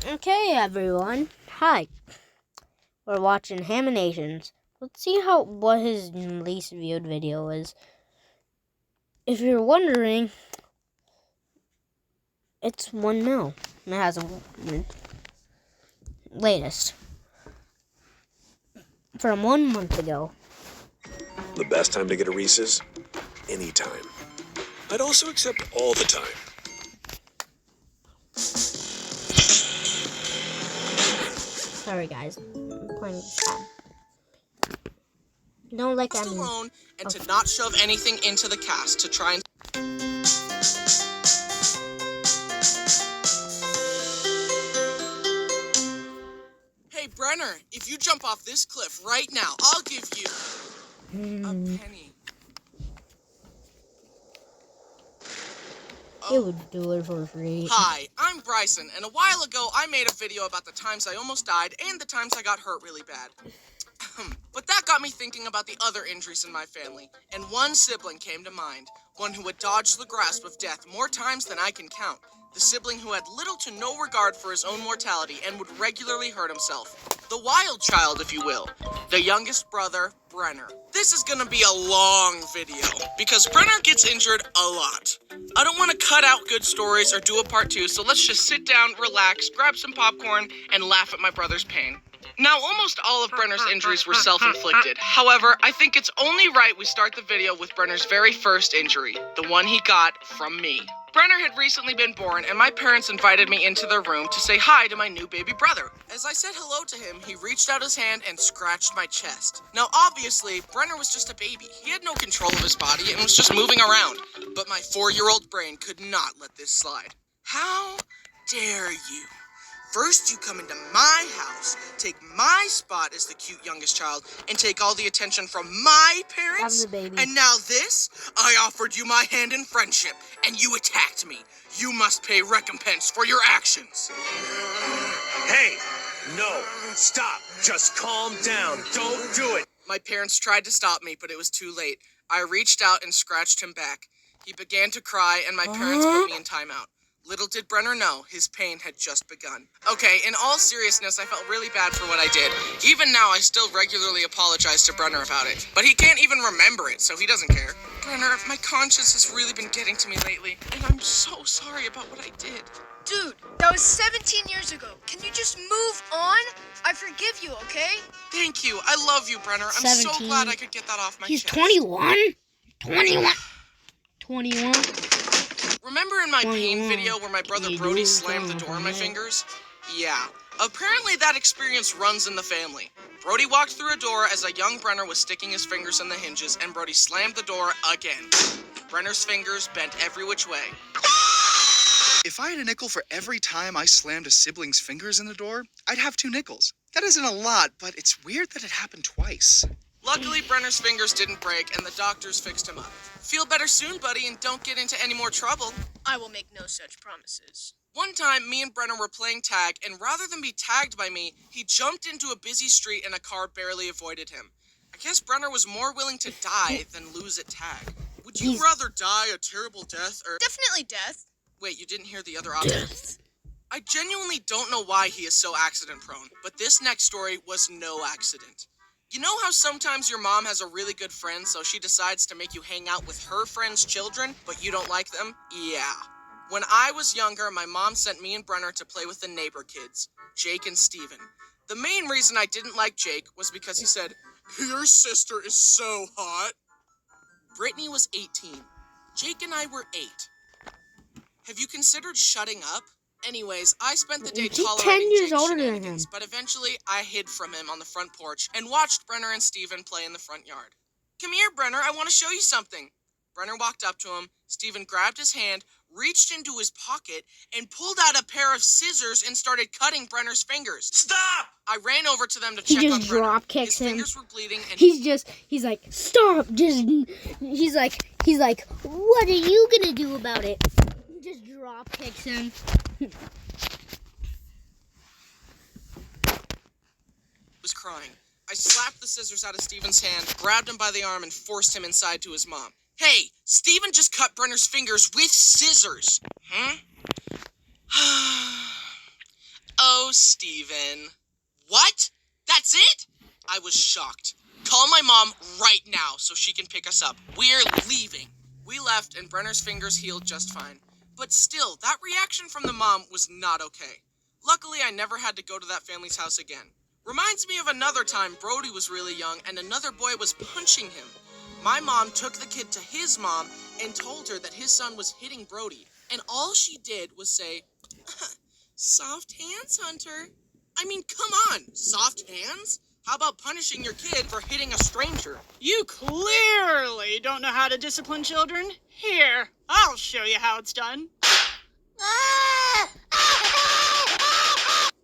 Okay, everyone. Hi. We're watching Haminations. Let's see what his least viewed video is. If you're wondering, it's 1 mil. And it has a latest from 1 month ago. The best time to get a Reese's? Anytime. I'd also accept all the time. Sorry, guys. I'm playing with that. Don't like that. Alone and to not shove anything into the cast to try and. Hey, Brenner, if you jump off this cliff right now, I'll give you a penny. He would do it for free. Hi, I'm Bryson, and a while ago I made a video about the times I almost died and the times I got hurt really bad. But that got me thinking about the other injuries in my family, and one sibling came to mind, one who had dodged the grasp of death more times than I can count. The sibling who had little to no regard for his own mortality and would regularly hurt himself. The wild child, if you will. The youngest brother, Brenner. This is gonna be a long video, because Brenner gets injured a lot. I don't want to cut out good stories or do a part 2, so let's just sit down, relax, grab some popcorn, and laugh at my brother's pain. Now, almost all of Brenner's injuries were self-inflicted. However, I think it's only right we start the video with Brenner's very first injury, the one he got from me. Brenner had recently been born, and my parents invited me into their room to say hi to my new baby brother. As I said hello to him, he reached out his hand and scratched my chest. Now, obviously, Brenner was just a baby. He had no control of his body and was just moving around. But my 4-year-old brain could not let this slide. How dare you? First, you come into my house, take my spot as the cute youngest child, and take all the attention from my parents? And now this? I offered you my hand in friendship, and you attacked me. You must pay recompense for your actions. Hey! No! Stop! Just calm down! Don't do it! My parents tried to stop me, but it was too late. I reached out and scratched him back. He began to cry, and my parents put me in timeout. Little did Brenner know, his pain had just begun. Okay, in all seriousness, I felt really bad for what I did. Even now, I still regularly apologize to Brenner about it. But he can't even remember it, so he doesn't care. Brenner, my conscience has really been getting to me lately, and I'm so sorry about what I did. Dude, that was 17 years ago. Can you just move on? I forgive you, okay? Thank you. I love you, Brenner. I'm 17. so glad I could get that off my He's chest. 21? 21? 21? Remember in my pain video where my brother Brody slammed the door in my fingers? Yeah. Apparently that experience runs in the family. Brody walked through a door as a young Brenner was sticking his fingers in the hinges, and Brody slammed the door again. Brenner's fingers bent every which way. If I had a nickel for every time I slammed a sibling's fingers in the door, I'd have 2 nickels. That isn't a lot, but it's weird that it happened twice. Luckily, Brenner's fingers didn't break, and the doctors fixed him up. Feel better soon, buddy, and don't get into any more trouble. I will make no such promises. One time, me and Brenner were playing tag, and rather than be tagged by me, he jumped into a busy street and a car barely avoided him. I guess Brenner was more willing to die than lose at tag. Would you rather die a terrible death or... Definitely death. Wait, you didn't hear the other option? I genuinely don't know why he is so accident-prone, but this next story was no accident. You know how sometimes your mom has a really good friend, so she decides to make you hang out with her friend's children, but you don't like them? Yeah. When I was younger, my mom sent me and Brenner to play with the neighbor kids, Jake and Steven. The main reason I didn't like Jake was because he said, "Your sister is so hot." Brittany was 18. Jake and I were 8. Have you considered shutting up? Anyways, I spent the day tolerating Jake's shenanigans, but eventually I hid from him on the front porch and watched Brenner and Steven play in the front yard. "Come here, Brenner, I want to show you something." Brenner walked up to him, Steven grabbed his hand, reached into his pocket, and pulled out a pair of scissors and started cutting Brenner's fingers. Stop! I ran over to them to check on Brenner. He just drop kicks him. His fingers were bleeding and he's like, stop, he's like, what are you gonna do about it? Just drop kicks him. was crying. I slapped the scissors out of Steven's hand, grabbed him by the arm, and forced him inside to his mom. Hey, Steven just cut Brenner's fingers with scissors. Oh, Steven. What? That's it? I was shocked. Call my mom right now so she can pick us up. We're leaving. We left and Brenner's fingers healed just fine. But still, that reaction from the mom was not okay. Luckily, I never had to go to that family's house again. Reminds me of another time Brody was really young and another boy was punching him. My mom took the kid to his mom and told her that his son was hitting Brody. And all she did was say, "Soft hands, Hunter." I mean, come on, soft hands? How about punishing your kid for hitting a stranger? You clearly don't know how to discipline children. Here, I'll show you how it's done.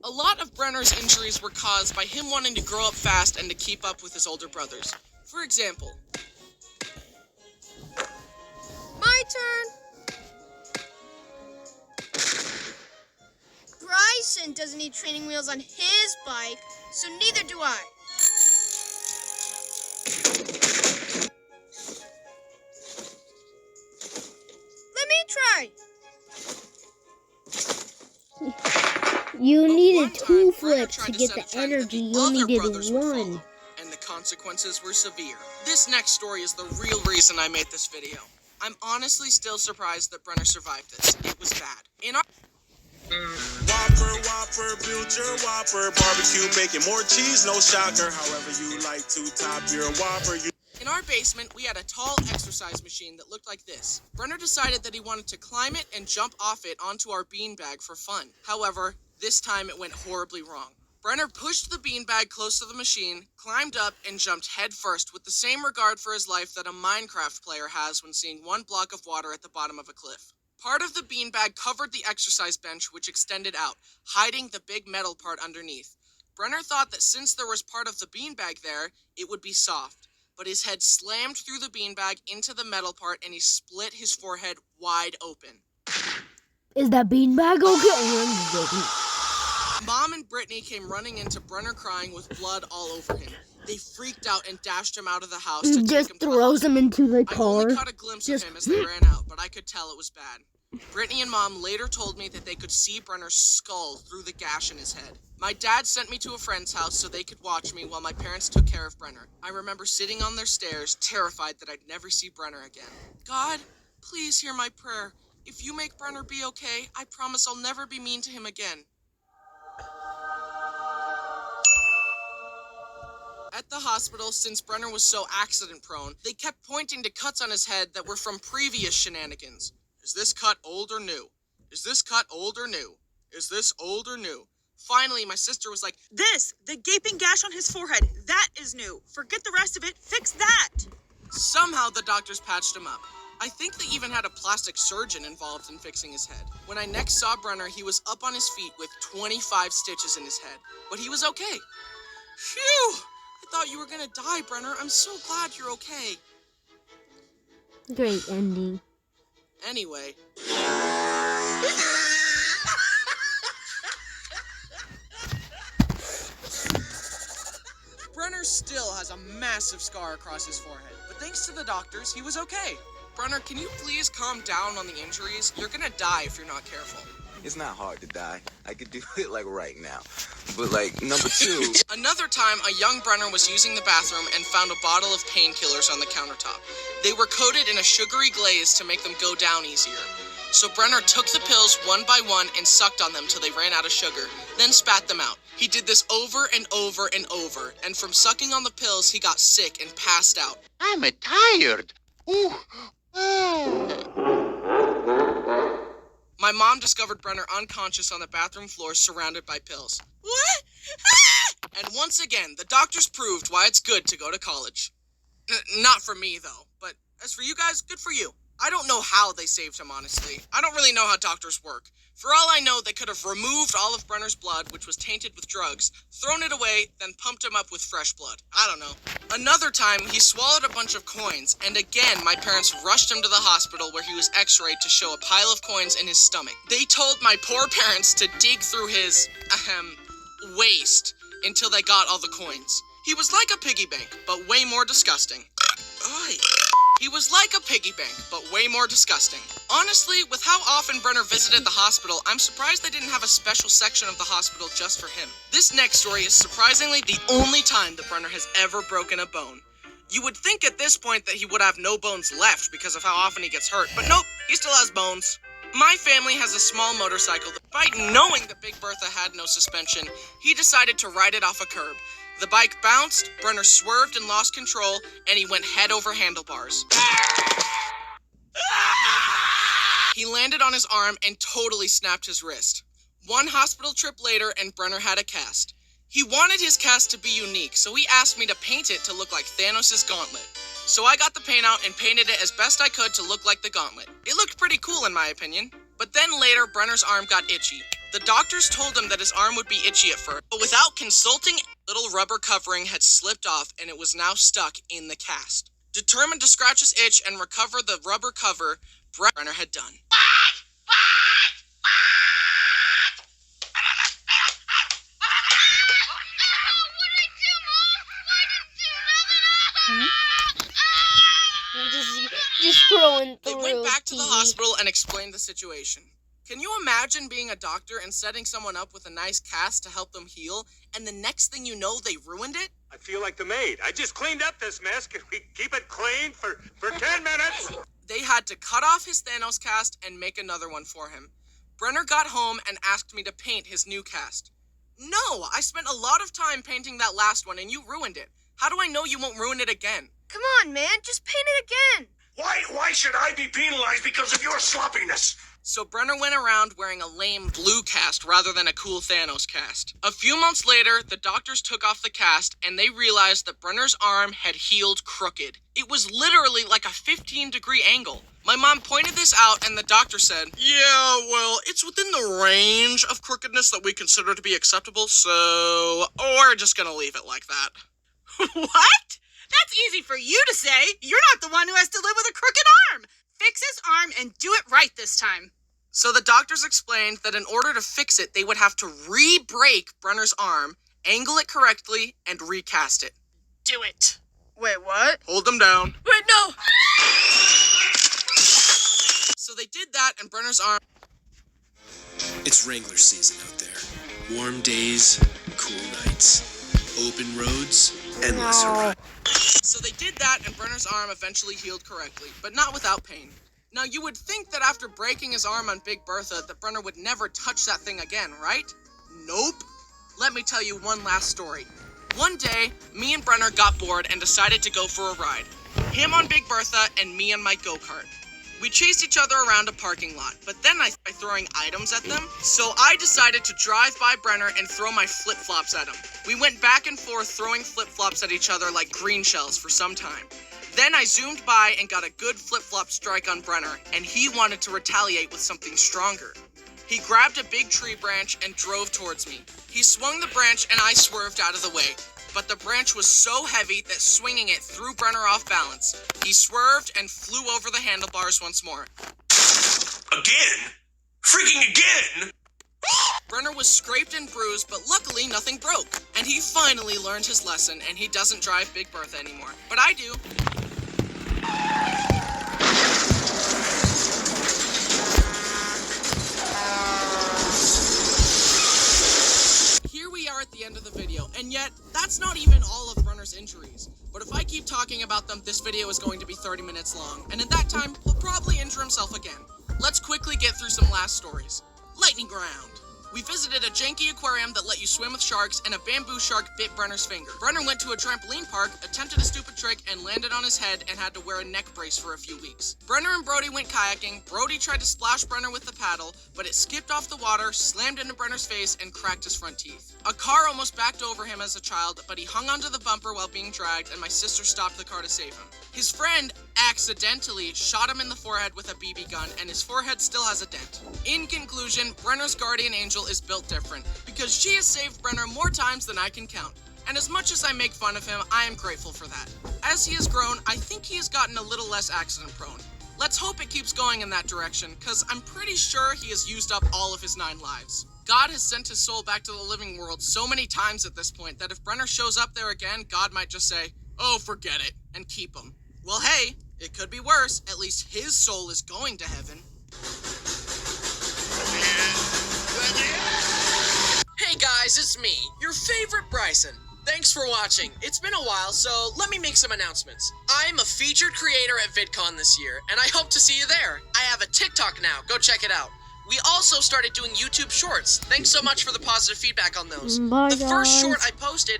A lot of Brenner's injuries were caused by him wanting to grow up fast and to keep up with his older brothers. For example, My turn. Bryson doesn't need training wheels on his bike, so neither do I. Let me try. You but needed one time, two Brenner flips tried to to get set the a trend that energy. the You other only did brothers would one. follow, and the consequences were severe. This next story is the real reason I made this video. I'm honestly still surprised that Brenner survived this. It was bad. In our Whopper, build your Whopper. Barbecue, bacon, more cheese, no shocker. However you like to top your Whopper. In our basement, we had a tall exercise machine that looked like this. Brenner decided that he wanted to climb it and jump off it onto our beanbag for fun. However, this time it went horribly wrong. Brenner pushed the beanbag close to the machine, climbed up, and jumped headfirst with the same regard for his life that a Minecraft player has when seeing one block of water at the bottom of a cliff. Part of the beanbag covered the exercise bench, which extended out, hiding the big metal part underneath. Brenner thought that since there was part of the beanbag there, it would be soft. But his head slammed through the beanbag into the metal part and he split his forehead wide open. Is that beanbag okay? Mom and Brittany came running into Brenner crying with blood all over him. They freaked out and dashed him out of the house to take Just him to the throws hospital. him into the I car. only caught a glimpse of him as they ran out, but I could tell it was bad. Brittany and Mom later told me that they could see Brenner's skull through the gash in his head. My dad sent me to a friend's house so they could watch me while my parents took care of Brenner. I remember sitting on their stairs, terrified that I'd never see Brenner again. God, please hear my prayer. If you make Brenner be okay, I promise I'll never be mean to him again. At the hospital, since Brenner was so accident-prone, they kept pointing to cuts on his head that were from previous shenanigans. Is this cut old or new? Is this cut old or new? Is this old or new? Finally, my sister was like, The gaping gash on his forehead, that is new. Forget the rest of it, fix that. Somehow the doctors patched him up. I think they even had a plastic surgeon involved in fixing his head. When I next saw Brenner, he was up on his feet with 25 stitches in his head. But he was okay. Phew! I thought you were gonna die, Brenner. I'm so glad you're okay. Great ending. Anyway. Brenner still has a massive scar across his forehead, but thanks to the doctors, he was okay. Brenner, can you please calm down on the injuries? You're gonna die if you're not careful. It's not hard to die. I could do it like right now. But like number two. Another time, a young Brenner was using the bathroom and found a bottle of painkillers on the countertop. They were coated in a sugary glaze to make them go down easier. So Brenner took the pills one by one and sucked on them till they ran out of sugar, then spat them out. He did this over and over and over, and from sucking on the pills, he got sick and passed out. I'm tired. Ooh. My mom discovered Brenner unconscious on the bathroom floor surrounded by pills. What? Ah! And once again, the doctors proved why it's good to go to college. Not for me, though, but as for you guys, good for you. I don't know how they saved him, honestly. I don't really know how doctors work. For all I know, they could have removed all of Brenner's blood, which was tainted with drugs, thrown it away, then pumped him up with fresh blood. I don't know. Another time, he swallowed a bunch of coins, and again, my parents rushed him to the hospital where he was x-rayed to show a pile of coins in his stomach. They told my poor parents to dig through his, waist until they got all the coins. He was like a piggy bank, but way more disgusting. Oy. He was like a piggy bank, but way more disgusting. Honestly, with how often Brenner visited the hospital, I'm surprised they didn't have a special section of the hospital just for him. This next story is surprisingly the only time that Brenner has ever broken a bone. You would think at this point that he would have no bones left because of how often he gets hurt, but nope, he still has bones. My family has a small motorcycle. Despite knowing that Big Bertha had no suspension, he decided to ride it off a curb. The bike bounced, Brenner swerved and lost control, and he went head over handlebars. He landed on his arm and totally snapped his wrist. One hospital trip later, and Brenner had a cast. He wanted his cast to be unique, so he asked me to paint it to look like Thanos' gauntlet. So I got the paint out and painted it as best I could to look like the gauntlet. It looked pretty cool in my opinion. But then later, Brenner's arm got itchy. The doctors told him that his arm would be itchy at first, but without consulting, a little rubber covering had slipped off and it was now stuck in the cast. Determined to scratch his itch and recover the rubber cover, Brenner had done. Just scrolling through. They went back to the TV. hospital and explained the situation. Can you imagine being a doctor and setting someone up with a nice cast to help them heal, and the next thing you know, they ruined it? I feel like the maid. I just cleaned up this mess. Can we keep it clean for 10 minutes? They had to cut off his Thanos cast and make another one for him. Brenner got home and asked me to paint his new cast. No, I spent a lot of time painting that last one and you ruined it. How do I know you won't ruin it again? Come on, man, just paint it again. Why should I be penalized because of your sloppiness? So Brenner went around wearing a lame blue cast rather than a cool Thanos cast. A few months later, the doctors took off the cast and they realized that Brenner's arm had healed crooked. It was literally like a 15-degree angle. My mom pointed this out and the doctor said, "Yeah, well, it's within the range of crookedness that we consider to be acceptable, so we're just gonna leave it like that." What? That's easy for you to say. You're not the one who has to live with a crooked arm. Fix his arm and do it right this time. So the doctors explained that in order to fix it, they would have to re-break Brenner's arm, angle it correctly, and recast it. Do it. Wait, what? Hold them down. Wait, no! So they did that, and Brenner's arm... It's Wrangler season out there. Warm days, cool nights, open roads, endless horizons. So they did that, and Brenner's arm eventually healed correctly, but not without pain. Now, you would think that after breaking his arm on Big Bertha, that Brenner would never touch that thing again, right? Nope. Let me tell you one last story. One day, me and Brenner got bored and decided to go for a ride. Him on Big Bertha and me on my go-kart. We chased each other around a parking lot, but then I started throwing items at them, so I decided to drive by Brenner and throw my flip-flops at him. We went back and forth throwing flip-flops at each other like green shells for some time. Then I zoomed by and got a good flip-flop strike on Brenner, and he wanted to retaliate with something stronger. He grabbed a big tree branch and drove towards me. He swung the branch and I swerved out of the way. But the branch was so heavy that swinging it threw Brenner off balance. He swerved and flew over the handlebars once more. Again? Freaking again? Brenner was scraped and bruised, but luckily nothing broke. And he finally learned his lesson, and he doesn't drive Big Bertha anymore. But I do. Here we are at the end of the video, and yet, that's not even all of Brenner's injuries. But if I keep talking about them, this video is going to be 30 minutes long, and in that time, he'll probably injure himself again. Let's quickly get through some last stories. Lightning round. We visited a janky aquarium that let you swim with sharks, and a bamboo shark bit Brenner's finger. Brenner went to a trampoline park, attempted a stupid trick, and landed on his head and had to wear a neck brace for a few weeks. Brenner and Brody went kayaking. Brody tried to splash Brenner with the paddle, but it skipped off the water, slammed into Brenner's face, and cracked his front teeth. A car almost backed over him as a child, but he hung onto the bumper while being dragged, and my sister stopped the car to save him. His friend accidentally shot him in the forehead with a BB gun, and his forehead still has a dent. In conclusion, Brenner's guardian angel is built different, because she has saved Brenner more times than I can count. And as much as I make fun of him, I am grateful for that. As he has grown, I think he has gotten a little less accident prone. Let's hope it keeps going in that direction, cause I'm pretty sure he has used up all of his 9 lives. God has sent his soul back to the living world so many times at this point that if Brenner shows up there again, God might just say, "Oh, forget it," and keep him. Well, hey, It could be worse. At least his soul is going to heaven. Hey guys, it's me, your favorite Bryson. Thanks for watching. It's been a while, so let me make some announcements. I'm a featured creator at VidCon this year, and I hope to see you there. I have a TikTok now. Go check it out. We also started doing YouTube Shorts. Thanks so much for the positive feedback on those. Bye, the first guys. short I posted